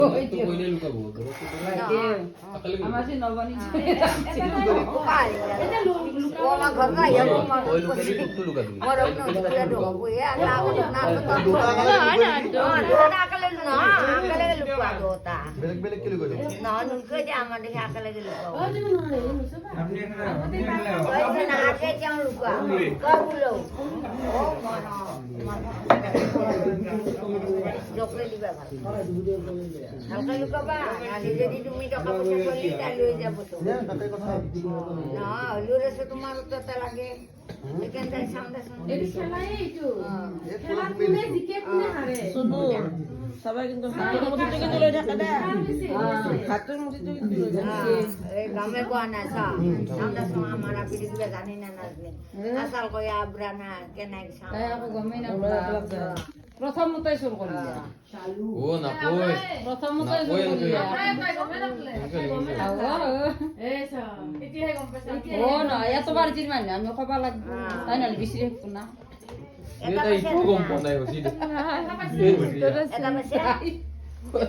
কইলে লুকাবো আমার সে নবানি হালকা লুকাবা নালি যদি তুমি টাকা পয়সা করলি তাহলে হয়ে যাবো তো না হলেও রেসে তোমার তো লাগে এখান থেকে সামনে সবাই কিন্তু হাতের মধ্যে থেকে তুলে ঢাকা দেয় হাতের মধ্যে থেকে তুলে এই গ্রামে কোয়া না সামনে সময় আমার পিড়ি দিবে জানি না নাজনে আসাল কই আবরা না কেন সামনে গমে না প্রথম মতই শুরু করি ও না কই প্রথম মতই শুরু করি ও না এতবার চিনমান না আমি কবা লাগবো তাই না বেশি একটু না এটা একটু কম পড়াই হইছে এটা মেসে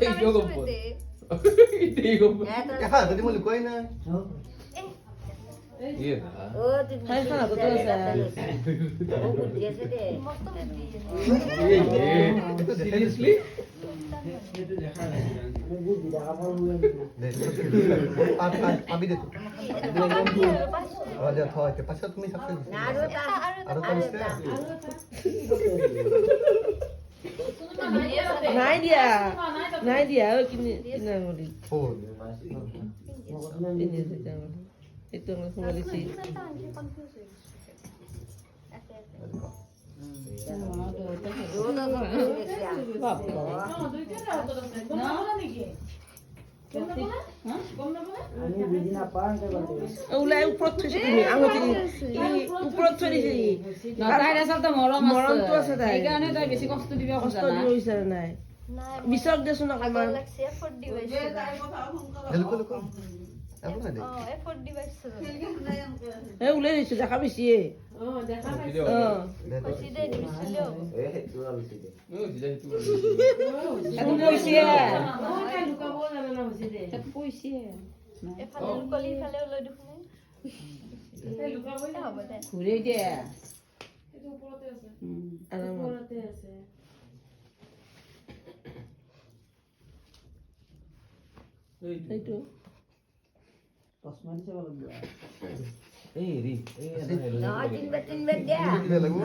একটু কম পড়ে এটাই কম দেখা যদি মলি কই না ইয়ে ও তুই খাই খানা তো আছে ও বুঝিয়েছে দে সিরিয়াসলি আমি দেখো আজ হয় তে পাঁচটা তুমি সাথে না আরো কইছে নাই দিয়া ওই কিনে কিনা বলি ফোন কিনে দিতে itu kembali sih ulai uprot tuh sih anggota ini uprot tuh di sini তাই রাসলতে মরম মরম তো আছে তাই এইখানে তাই বেশি কষ্ট দিবে কষ্ট কথা না দিছে নাই বিসক দেছো না কামান দেখো দেখো আপনি না এফোর্ট ডিভাইস এ উলাই দিছো দেখা বেশি সিধে দিছিল এখন কইছে এখন কইছে এফালে লুকলি ফালে লৈ দেখুন এই লুকাবই না হবে দে ঘুরে দে এটো ওপৰতে আছে আৰ ওপৰতে আছে এইটো এই ৰি এই না তিন বে দে লাগবো